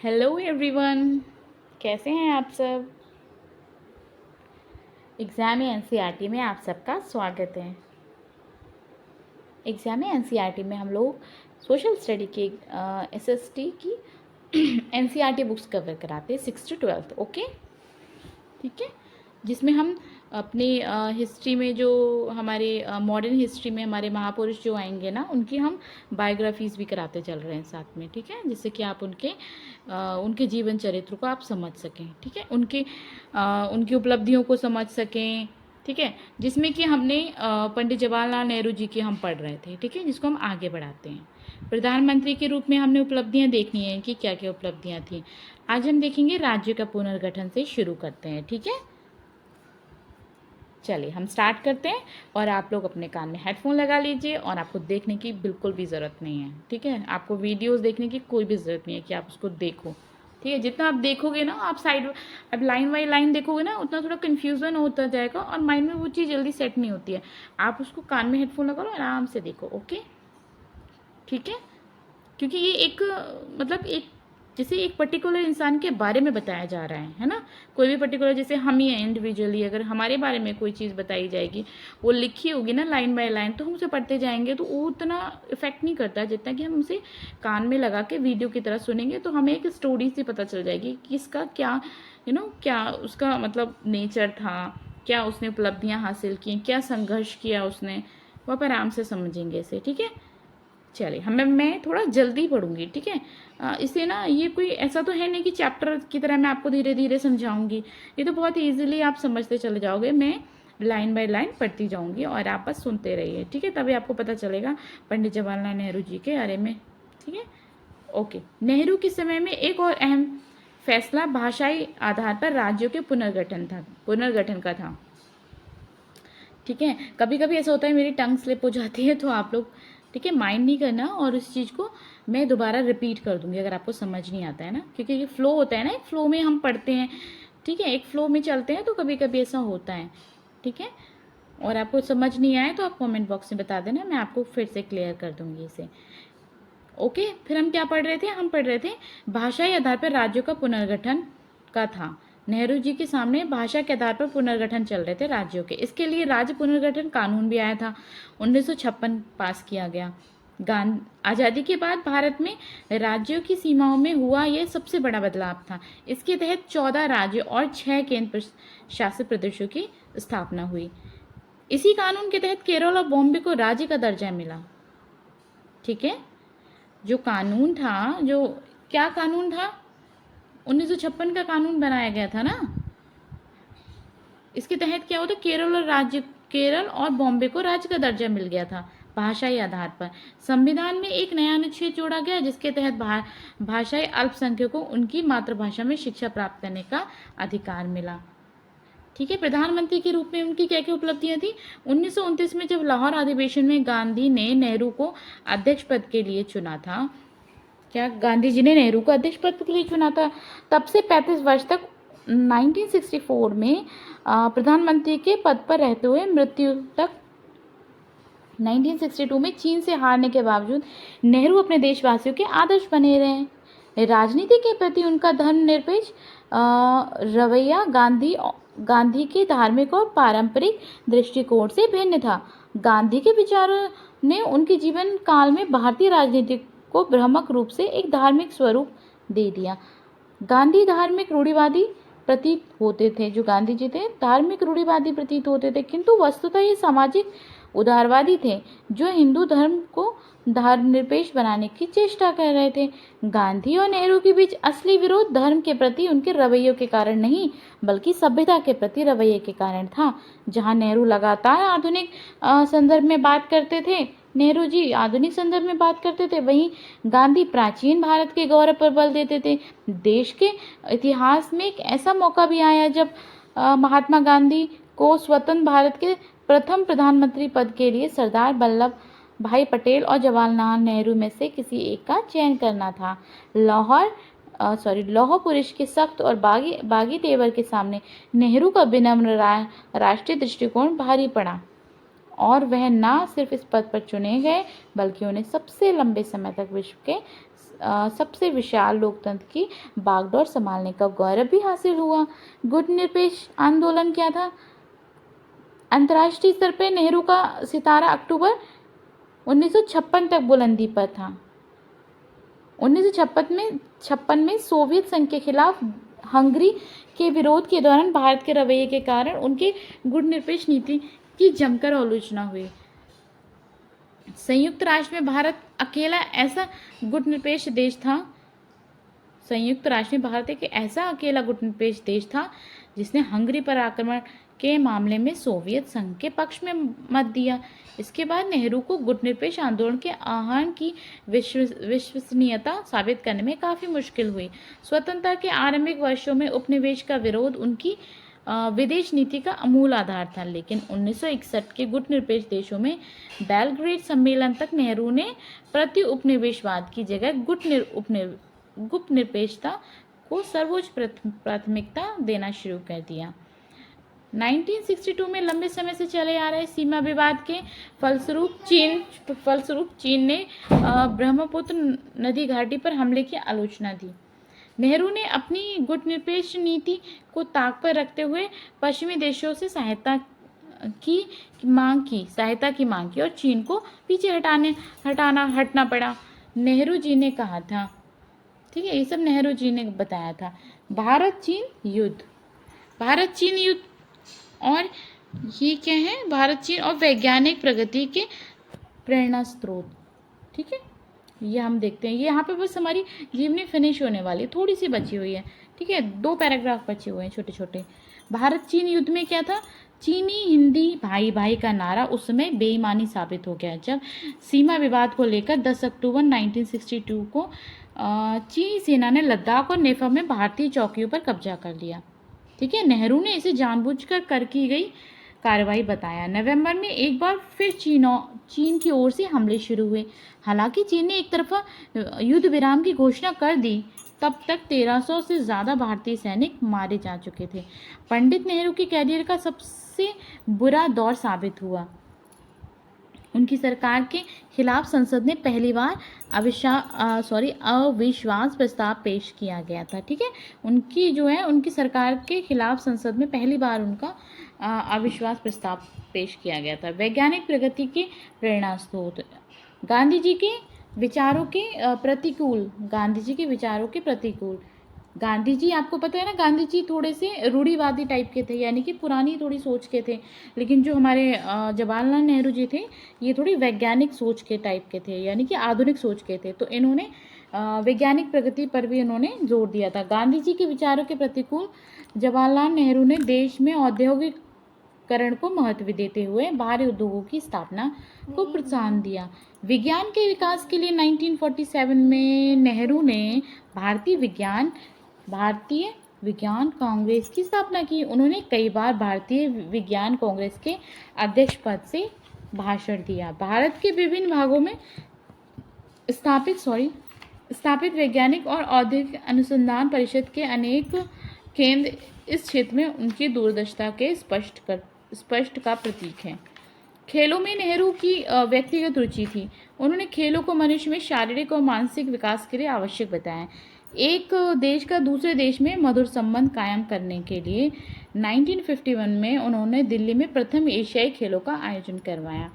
Hello everyone, कैसे हैं आप सब। एग्ज़ाम एनसीईआरटी में आप सबका स्वागत है। एग्ज़ाम एनसीईआरटी में हम लोग सोशल स्टडी के एसएसटी की एनसीईआरटी बुक्स कवर कराते हैं 6 to 12। ओके, ठीक है। जिसमें हम अपनी हिस्ट्री में जो हमारे मॉडर्न हिस्ट्री में हमारे महापुरुष जो आएंगे ना, उनकी हम बायोग्राफीज़ भी कराते चल रहे हैं साथ में, ठीक है। जिससे कि आप उनके जीवन चरित्र को आप समझ सकें, ठीक है। उनकी उपलब्धियों को समझ सकें, ठीक है। जिसमें कि हमने पंडित जवाहरलाल नेहरू जी के हम पढ़ रहे थे, ठीक है, जिसको हम आगे बढ़ाते हैं। प्रधानमंत्री के रूप में हमने उपलब्धियां देखनी है कि क्या क्या उपलब्धियां थी। आज हम देखेंगे राज्य का पुनर्गठन से शुरू करते हैं, ठीक है। चलिए हम स्टार्ट करते हैं और आप लोग अपने कान में हेडफोन लगा लीजिए और आपको देखने की बिल्कुल भी ज़रूरत नहीं है, ठीक है। आपको वीडियोस देखने की कोई भी ज़रूरत नहीं है कि आप उसको देखो, ठीक है। जितना आप देखोगे ना, आप अब लाइन बाई लाइन देखोगे ना, उतना थोड़ा कन्फ्यूज़न होता जाएगा और माइंड में वो चीज़ जल्दी सेट नहीं होती है। आप उसको कान में हेडफोन लगा लो, आराम से देखो, ओके, ठीक है। क्योंकि ये एक मतलब एक जैसे एक पर्टिकुलर इंसान के बारे में बताया जा रहा है ना। कोई भी पर्टिकुलर, जैसे हम ही हैं इंडिविजुअली, अगर हमारे बारे में कोई चीज़ बताई जाएगी, वो लिखी होगी ना लाइन बाय लाइन, तो हम उसे पढ़ते जाएंगे तो वो उतना इफेक्ट नहीं करता जितना कि हम उसे कान में लगा के वीडियो की तरह सुनेंगे। तो हमें एक स्टोरी से पता चल जाएगी कि इसका क्या क्या उसका मतलब नेचर था, क्या उसने उपलब्धियाँ हासिल की, क्या संघर्ष किया उसने, वो आप आराम से समझेंगे इसे, ठीक है। चलिए मैं थोड़ा जल्दी पढ़ूंगी, ठीक है। इसे ना, ये कोई ऐसा तो है नहीं कि चैप्टर की तरह मैं आपको धीरे धीरे समझाऊंगी। ये तो बहुत इजीली आप समझते चले जाओगे। मैं लाइन बाय लाइन पढ़ती जाऊंगी और आप बस सुनते रहिए, ठीक है। तभी आपको पता चलेगा पंडित जवाहरलाल नेहरू जी के बारे में, ठीक है। ओके, नेहरू के समय में एक और अहम फैसला भाषाई आधार पर राज्यों के पुनर्गठन का था, ठीक है। कभी कभी ऐसा होता है मेरी टंग स्लिप हो जाती है, तो आप लोग, ठीक है, माइंड नहीं करना और इस चीज़ को मैं दोबारा रिपीट कर दूंगी अगर आपको समझ नहीं आता है ना। क्योंकि ये फ्लो होता है ना, एक फ्लो में हम पढ़ते हैं, ठीक है, एक फ्लो में चलते हैं, तो कभी कभी ऐसा होता है, ठीक है। और आपको समझ नहीं आए तो आप कमेंट बॉक्स में बता देना, मैं आपको फिर से क्लियर कर दूंगी इसे। ओके, फिर हम क्या पढ़ रहे थे, हम पढ़ रहे थे भाषाई आधार पर राज्यों का पुनर्गठन का था। नेहरू जी के सामने भाषा के आधार पर पुनर्गठन चल रहे थे राज्यों के। इसके लिए राज्य पुनर्गठन कानून भी आया था, 1956 पास किया गया। आज़ादी के बाद भारत में राज्यों की सीमाओं में हुआ यह सबसे बड़ा बदलाव था। इसके तहत 14 राज्य और 6 केंद्र शासित प्रदेशों की स्थापना हुई। इसी कानून के तहत केरल और बॉम्बे को राज्य का दर्जा मिला, ठीक है। जो कानून था, जो क्या कानून था, 1956 का कानून बनाया गया था ना। इसके तहत क्या होता, केरल और बॉम्बे को राज्य का दर्जा मिल गया था भाषाई आधार पर। संविधान में एक नया अनुच्छेद जोड़ा गया जिसके तहत भाषाई अल्पसंख्यकों को उनकी मातृभाषा में शिक्षा प्राप्त करने का अधिकार मिला, ठीक है। प्रधानमंत्री के रूप में उनकी क्या क्या उपलब्धियां थी। 1929 में जब लाहौर अधिवेशन में गांधी ने नेहरू को अध्यक्ष पद के लिए चुना था, क्या गांधी जी ने नेहरू को अध्यक्ष पद के लिए चुना था। तब से 35 वर्ष तक 1964 में प्रधानमंत्री के पद पर रहते हुए मृत्यु तक 1962 में चीन से हारने के बावजूद नेहरू अपने देशवासियों के आदर्श बने रहे। राजनीति के प्रति उनका धर्मनिरपेक्ष रवैया गांधी के धार्मिक और पारंपरिक दृष्टिकोण से भिन्न था। गांधी के विचारों ने उनके जीवन काल में भारतीय राजनीति को भ्रामक रूप से एक धार्मिक स्वरूप दे दिया। गांधी धार्मिक रूढ़िवादी प्रतीत होते थे, जो गांधी जी थे धार्मिक रूढ़िवादी प्रतीत होते थे, किंतु वस्तुतः ये सामाजिक उदारवादी थे जो हिंदू धर्म को धर्मनिरपेक्ष बनाने की चेष्टा कर रहे थे। गांधी और नेहरू के बीच असली विरोध धर्म के प्रति उनके रवैयों के कारण नहीं, बल्कि सभ्यता के प्रति रवैये के कारण था। जहां नेहरू लगातार आधुनिक संदर्भ में बात करते थे, नेहरू जी आधुनिक संदर्भ में बात करते थे, वहीं गांधी प्राचीन भारत के गौरव पर बल देते थे। देश के इतिहास में एक ऐसा मौका भी आया जब महात्मा गांधी को स्वतंत्र भारत के प्रथम प्रधानमंत्री पद के लिए सरदार वल्लभ भाई पटेल और जवाहरलाल नेहरू में से किसी एक का चयन करना था। लौह पुरुष के सख्त और बागी तेवर के सामने नेहरू का विनम्र राष्ट्रीय दृष्टिकोण भारी पड़ा और वह न सिर्फ इस पद पर चुने गए, बल्कि उन्हें सबसे लंबे समय तक विश्व के सबसे विशाल लोकतंत्र की बागडोर संभालने का गौरव भी हासिल हुआ। गुटनिरपेक्ष आंदोलन क्या था? अंतर्राष्ट्रीय स्तर पर नेहरू का सितारा अक्टूबर 1956 तक बुलंदी पर था। 1956 में सोवियत संघ के खिलाफ हंगरी के विरोध के दौरान भारत के रवैये के कारण उनके गुटनिरपेक्ष नीति की जमकर आलोचना हुई। संयुक्त राष्ट्र में भारत अकेला ऐसा गुटनिरपेक्ष देश था। संयुक्त राष्ट्र में भारत एक ऐसा अकेला गुटनिरपेक्ष देश था जिसने हंगरी पर आक्रमण के मामले में सोवियत संघ के पक्ष में मत दिया। इसके बाद नेहरू को गुटनिरपेक्ष आंदोलन के आह्वान की विश्वसनीयता साबित करने में काफ़ी मुश्किल हुई। स्वतंत्रता के आरंभिक वर्षों में उपनिवेश का विरोध उनकी विदेश नीति का अमूल आधार था, लेकिन 1961 के गुटनिरपेक्ष देशों में बेलग्रेड सम्मेलन तक नेहरू ने प्रति उपनिवेशवाद की जगह गुटनिरपेक्षता को सर्वोच्च प्राथमिकता देना शुरू कर दिया। 1962 में लंबे समय से चले आ रहे सीमा विवाद के फलस्वरूप चीन ने ब्रह्मपुत्र नदी घाटी पर हमले की आलोचना दी। नेहरू ने अपनी गुटनिरपेक्ष नीति को ताक पर रखते हुए पश्चिमी देशों से सहायता की मांग की और चीन को पीछे हटना पड़ा। नेहरू जी ने कहा था, ठीक है, ये सब नेहरू जी ने बताया था। भारत चीन युद्ध और ये क्या है? भारत चीन और वैज्ञानिक प्रगति के प्रेरणा स्रोत। ठीक है, ये हम देखते हैं। ये यहाँ पे बस हमारी जीवनी फिनिश होने वाली, थोड़ी सी बची हुई है। ठीक है, 2 पैराग्राफ बचे हुए हैं छोटे छोटे। भारत चीन युद्ध में क्या था? चीनी हिंदी भाई भाई का नारा उस समय बेईमानी साबित हो गया जब सीमा विवाद को लेकर 10 अक्टूबर 1962 को चीनी सेना ने लद्दाख और नेफा में भारतीय चौकियों पर कब्जा कर लिया। ठीक है, नेहरू ने इसे जानबूझकर की गई कार्रवाई बताया। नवंबर में एक बार फिर चीन की ओर से हमले शुरू हुए। हालांकि चीन ने एक तरफा युद्ध विराम की घोषणा कर दी, तब तक 1300 से ज़्यादा भारतीय सैनिक मारे जा चुके थे। पंडित नेहरू के कैरियर का सबसे बुरा दौर साबित हुआ। उनकी सरकार के खिलाफ संसद ने पहली बार अविश्वास प्रस्ताव पेश किया गया था। ठीक है, उनकी सरकार के खिलाफ संसद में पहली बार उनका अविश्वास प्रस्ताव पेश किया गया था। वैज्ञानिक प्रगति के प्रेरणा स्रोत। गांधी जी के विचारों के प्रतिकूल। गांधी जी, आपको पता है ना, गांधी जी थोड़े से रूढ़िवादी टाइप के थे, यानी कि पुरानी थोड़ी सोच के थे। लेकिन जो हमारे जवाहरलाल नेहरू जी थे, ये थोड़ी वैज्ञानिक सोच के टाइप के थे, यानी कि आधुनिक सोच के थे। तो इन्होंने वैज्ञानिक प्रगति पर भी इन्होंने जोर दिया था। गांधी जी के विचारों के प्रतिकूल जवाहरलाल नेहरू ने देश में औद्योगिकरण को महत्व देते हुए बाहरी उद्योगों की स्थापना को प्रोत्साहन दिया। विज्ञान के विकास के लिए 1947 में नेहरू ने भारतीय विज्ञान कांग्रेस की स्थापना की। उन्होंने कई बार भारतीय विज्ञान कांग्रेस के अध्यक्ष पद से भाषण दिया। भारत के विभिन्न भागों में स्थापित वैज्ञानिक और औद्योगिक अनुसंधान परिषद के अनेक केंद्र इस क्षेत्र में उनकी दूरदर्शिता के स्पष्ट का प्रतीक है। खेलों में नेहरू की व्यक्तिगत रुचि थी। उन्होंने खेलों को मनुष्य में शारीरिक और मानसिक विकास के लिए आवश्यक बताया। एक देश का दूसरे देश में मधुर संबंध कायम करने के लिए 1951 में उन्होंने दिल्ली में प्रथम एशियाई खेलों का आयोजन करवाया।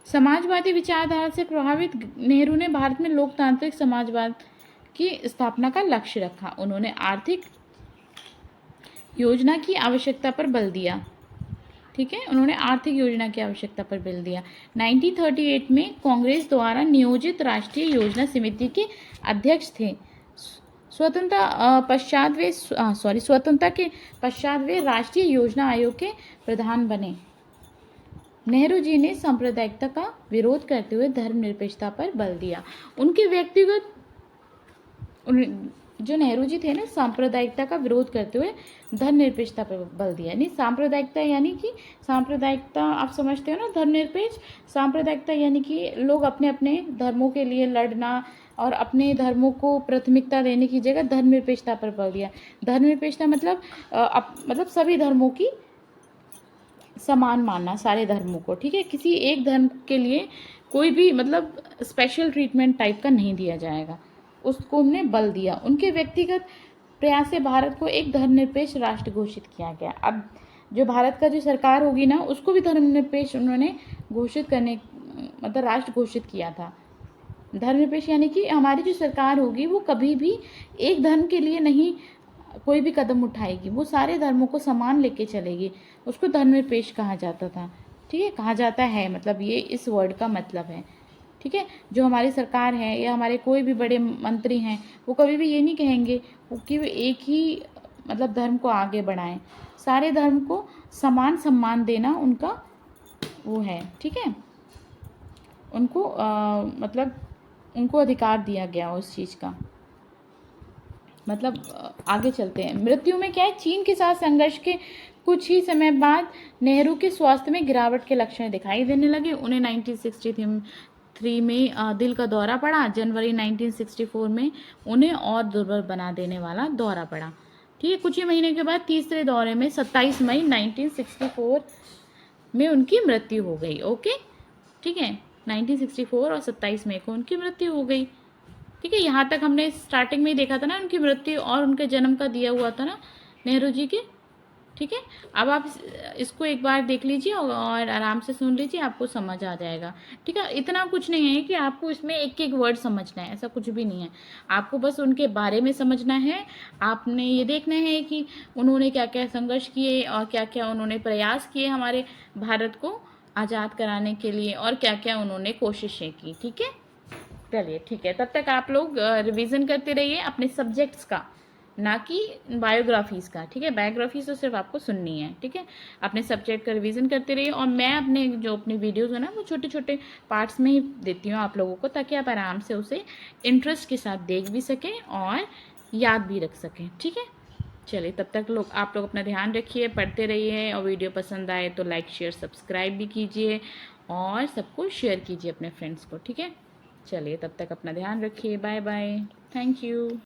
समाजवादी विचारधारा से प्रभावित नेहरू ने भारत में लोकतांत्रिक समाजवाद की स्थापना का लक्ष्य रखा। उन्होंने आर्थिक योजना की आवश्यकता पर बल दिया। ठीक है, उन्होंने आर्थिक योजना की आवश्यकता पर बल दिया। 1938 में कांग्रेस द्वारा नियोजित राष्ट्रीय योजना समिति के अध्यक्ष थे। स्वतंत्रता के पश्चात वे राष्ट्रीय योजना आयोग के प्रधान बने। नेहरू जी ने सांप्रदायिकता का विरोध करते हुए धर्मनिरपेक्षता पर बल दिया। उनके व्यक्तिगत जो नेहरू जी थे ना, सांप्रदायिकता का विरोध करते हुए धर्मनिरपेक्षता पर बल दिया। नहीं, सांप्रदायिकता यानी कि सांप्रदायिकता आप समझते हो ना, धर्मनिरपेक्ष। सांप्रदायिकता यानी कि लोग अपने अपने धर्मों के लिए लड़ना और अपने धर्मों को प्राथमिकता देने की जगह धर्मनिरपेक्षता पर बल दिया। धर्मनिरपेक्षता मतलब सभी धर्मों की समान मानना, सारे धर्मों को। ठीक है, किसी एक धर्म के लिए कोई भी मतलब स्पेशल ट्रीटमेंट टाइप का नहीं दिया जाएगा, उसको उन्होंने बल दिया। उनके व्यक्तिगत प्रयास से भारत को एक धर्मनिरपेक्ष राष्ट्र घोषित किया गया। अब जो भारत का जो सरकार होगी ना, उसको भी धर्मनिरपेक्ष उन्होंने घोषित करने मतलब राष्ट्र घोषित किया था। धर्मनिरपेक्ष यानी कि हमारी जो सरकार होगी वो कभी भी एक धर्म के लिए नहीं कोई भी कदम उठाएगी, वो सारे धर्मों को समान लेके चलेगी। उसको धर्मनिरपेक्ष कहा जाता था, ठीक है, कहा जाता है, मतलब ये इस वर्ड का मतलब है, ठीक है। जो हमारी सरकार है या हमारे कोई भी बड़े मंत्री हैं, वो कभी भी ये नहीं कहेंगे कि वो एक ही मतलब धर्म को आगे बढ़ाएं। सारे धर्म को समान सम्मान देना उनका वो है, ठीक है। उनको मतलब उनको अधिकार दिया गया उस चीज़ का। मतलब आगे चलते हैं। मृत्यु में क्या है, चीन के साथ संघर्ष के कुछ ही समय बाद नेहरू के स्वास्थ्य में गिरावट के लक्षण दिखाई देने लगे। उन्हें 1963 में दिल का दौरा पड़ा। जनवरी 1964 में उन्हें और दुर्बल बना देने वाला दौरा पड़ा, ठीक है। कुछ ही महीने के बाद तीसरे दौरे में 27 मई 1964 में उनकी मृत्यु हो गई। ओके, ठीक है, 1964 और 27 मई को उनकी मृत्यु हो गई, ठीक है। यहाँ तक हमने स्टार्टिंग में ही देखा था ना, उनकी मृत्यु और उनके जन्म का दिया हुआ था ना नेहरू जी के, ठीक है। अब आप इसको एक बार देख लीजिए और आराम से सुन लीजिए, आपको समझ आ जाएगा, ठीक है। इतना कुछ नहीं है कि आपको इसमें एक एक वर्ड समझना है, ऐसा कुछ भी नहीं है। आपको बस उनके बारे में समझना है। आपने ये देखना है कि उन्होंने क्या क्या संघर्ष किए और क्या क्या उन्होंने प्रयास किए हमारे भारत को आज़ाद कराने के लिए, और क्या क्या उन्होंने कोशिशें की, ठीक है। चलिए ठीक है, तब तक आप लोग रिवीजन करते रहिए अपने सब्जेक्ट्स का, ना कि बायोग्राफीज़ का, ठीक है। बायोग्राफीज़ तो सिर्फ आपको सुननी है, ठीक है। अपने सब्जेक्ट का रिवीजन करते रहिए, और मैं अपनी वीडियोज़ है ना वो छोटे छोटे पार्ट्स में ही देती हूँ आप लोगों को, ताकि आप आराम से उसे इंटरेस्ट के साथ देख भी सकें और याद भी रख सकें, ठीक है। चलिए तब तक आप लोग अपना ध्यान रखिए, पढ़ते रहिए, और वीडियो पसंद आए तो लाइक शेयर सब्सक्राइब भी कीजिए और सबको शेयर कीजिए अपने फ्रेंड्स को, ठीक है। चलिए तब तक अपना ध्यान रखिए, बाय बाय, थैंक यू।